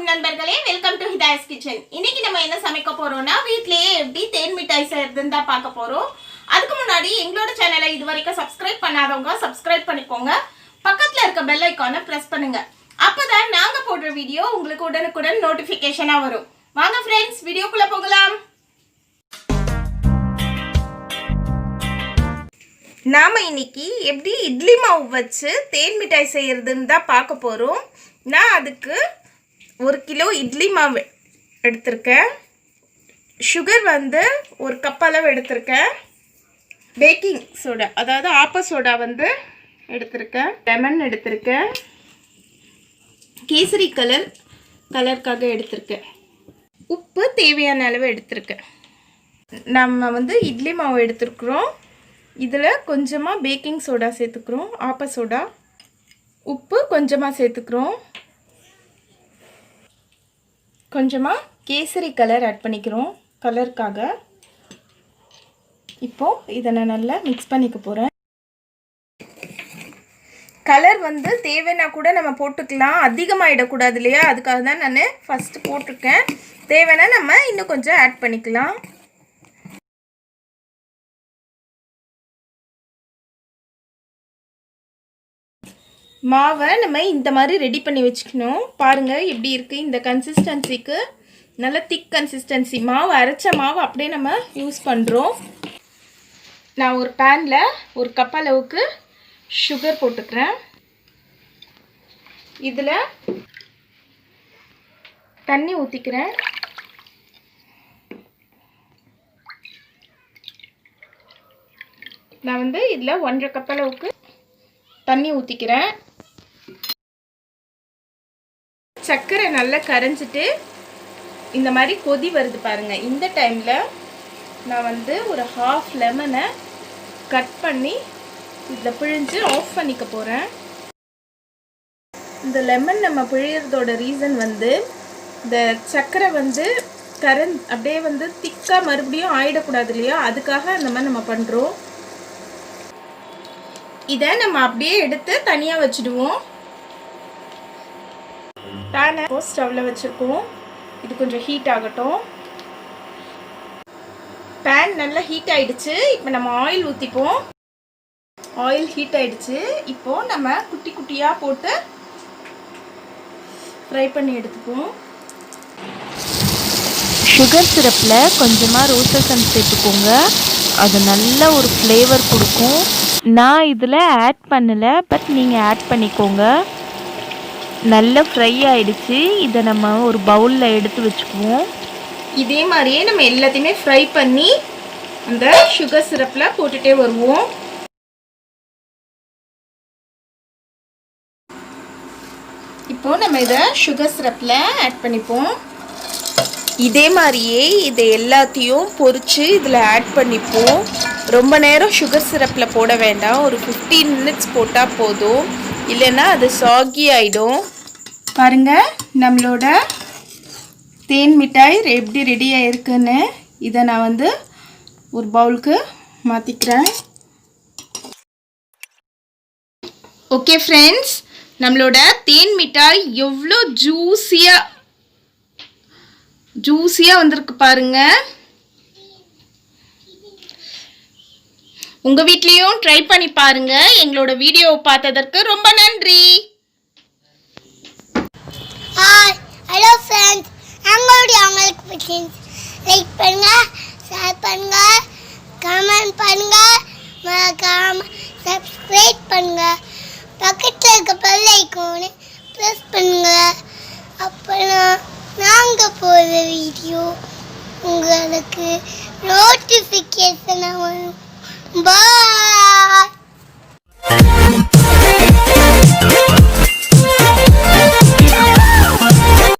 வணக்கம் நண்பர்களே, welcome to ஹிதாயஸ் kitchen. இன்னைக்கு நம்ம என்ன சமைக்க போறோம்னா வீட்லயே எப்படி தேன் மிட்டாய் செய்யறதுன்னு தான் பார்க்க போறோம். அதுக்கு முன்னாடி எங்களோட சேனலை இதுவரைக்கும் சப்ஸ்கிரைப் பண்ணாதவங்க சப்ஸ்கிரைப் பண்ணிக்கோங்க. பக்கத்துல இருக்க பெல் ஐகானை பிரஸ் பண்ணுங்க. அப்பதான் நாங்க போடுற வீடியோ உங்களுக்கு உடனுக்குடன் நோட்டிபிகேஷனா வரும். வாங்க ஃப்ரெண்ட்ஸ், வீடியோக்குள்ள போகலாம். நாம இன்னைக்கு எப்படி இட்லி மாவு வச்சு தேன் மிட்டாய் செய்யறதுன்னு தான் பார்க்க போறோம். நான் அதுக்கு 1 கிலோ இட்லி மாவு எடுத்திருக்கேன். சுகர் வந்து 1 கப் அளவு எடுத்திருக்கேன். பேக்கிங் சோடா அதாவது ஆப்ப சோடா வந்து எடுத்திருக்கேன். லெமன் எடுத்திருக்கேன். கேசரி கலருக்காக எடுத்திருக்கேன். உப்பு தேவையான அளவு எடுத்திருக்கேன். நம்ம வந்து இட்லி மாவு எடுத்துருக்குறோம். இதில் கொஞ்சமாக பேக்கிங் சோடா சேர்த்துக்கிறோம். ஆப்ப சோடா, உப்பு கொஞ்சமாக சேர்த்துக்கிறோம். கொஞ்சமாக கேசரி கலர் ஆட் பண்ணிக்கிறோம் கலருக்காக. இப்போது இதை நான் நல்லா மிக்ஸ் பண்ணிக்க போகிறேன். கலர் வந்து தேவைன்னா கூட நம்ம போட்டுக்கலாம், அதிகமாகிடக்கூடாது இல்லையா, அதுக்காக தான் நான் ஃபஸ்ட்டு போட்டிருக்கேன். தேவைன்னா நம்ம இன்னும் கொஞ்சம் ஆட் பண்ணிக்கலாம். மாவை நம்ம இந்த மாதிரி ரெடி பண்ணி வச்சுக்கணும். பாருங்கள் எப்படி இருக்குது. இந்த கன்சிஸ்டன்சிக்கு நல்ல திக் கன்சிஸ்டன்சி. மாவு அரைச்ச மாவு அப்படியே நம்ம யூஸ் பண்ணுறோம். நான் ஒரு பேனில் 1 கப் அளவுக்கு சுகர் போட்டுக்கிறேன். இதில் தண்ணி ஊற்றிக்கிறேன். நான் வந்து இதில் 1.5 கப் அளவுக்கு தண்ணி ஊற்றிக்கிறேன். சர்க்கரை நல்லா கரைஞ்சிட்டு இந்த மாதிரி கொதி வருது பாருங்கள். இந்த டைமில் நான் வந்து ஒரு 1/2 லெமனை கட் பண்ணி இதில் பிழிஞ்சு ஆஃப் பண்ணிக்க போகிறேன். இந்த லெமன் நம்ம பிழியறதோட ரீசன் வந்து இந்த சர்க்கரை வந்து அப்படியே வந்து திக்காக மறுபடியும் ஆயிடக்கூடாது இல்லையா, அதுக்காக அந்த மாதிரி நம்ம பண்ணுறோம். இதை நம்ம அப்படியே எடுத்து தனியாக வச்சுடுவோம். பேனை ஸ்டவ்வில் வச்சுருக்கோம். இது கொஞ்சம் ஹீட் ஆகட்டும். பேன் நல்லா ஹீட் ஆகிடுச்சு. இப்போ நம்ம ஆயில் ஊற்றிப்போம். ஆயில் ஹீட் ஆகிடுச்சு. இப்போது நம்ம குட்டி குட்டியாக போட்டு ஃப்ரை பண்ணி எடுத்துப்போம். சுகர் சிரப்பில் கொஞ்சமாக ரோஸ்டர்சன் சேர்த்துக்கோங்க. அது நல்ல ஒரு ஃப்ளேவர் கொடுக்கும். நான் இதில் ஆட் பண்ணலை, பட் நீங்கள் ஆட் பண்ணிக்கோங்க. நல்லா ஃப்ரை ஆகிடுச்சு. இதை நம்ம ஒரு பவுலில் எடுத்து வச்சுக்குவோம். இதே மாதிரியே நம்ம எல்லாத்தையுமே ஃப்ரை பண்ணி அந்த சுகர் சிரப்பில் போட்டுகிட்டே வருவோம். இப்போது நம்ம இதை சுகர் சிரப்பில் ஆட் பண்ணிப்போம். இதே மாதிரியே இதை எல்லாத்தையும் பொரித்து இதில் ஆட் பண்ணிப்போம். ரொம்ப நேரம் சுகர் சிரப்பில் போட வேண்டாம், ஒரு 15 மினிட்ஸ் போட்டால் போதும், இல்லைன்னா அது சாகி ஆகிடும். பாருங்கள் நம்மளோட தேன் மிட்டாய் எப்படி ரெடி ஆகிருக்குன்னு. இதை நான் வந்து ஒரு பவுலுக்கு மாற்றிக்கிறேன். ஓகே ஃப்ரெண்ட்ஸ், நம்மளோட தேன் மிட்டாய் எவ்வளோ ஜூஸியாக வந்திருக்கு பாருங்கள். உங்கள் வீட்லேயும் ட்ரை பண்ணி பாருங்கள். எங்களோட வீடியோவை பார்த்ததற்கு ரொம்ப நன்றி. ஹலோ ஃப்ரெண்ட்ஸ், உங்களுக்கு பிடிச்சிருந்துச்சு லைக் பண்ணுங்கள், ஷேர் பண்ணுங்கள், கமெண்ட் பண்ணுங்கள், மறக்காம சப்ஸ்கிரைப் பண்ணுங்கள். பக்கத்தில் இருக்க பெல் ஐகானை ப்ரெஸ் பண்ணுங்கள். அப்புறம் நாங்கள் போகிற வீடியோ உங்களுக்கு நோட்டிஃபிகேஷனாக வரும். Bye.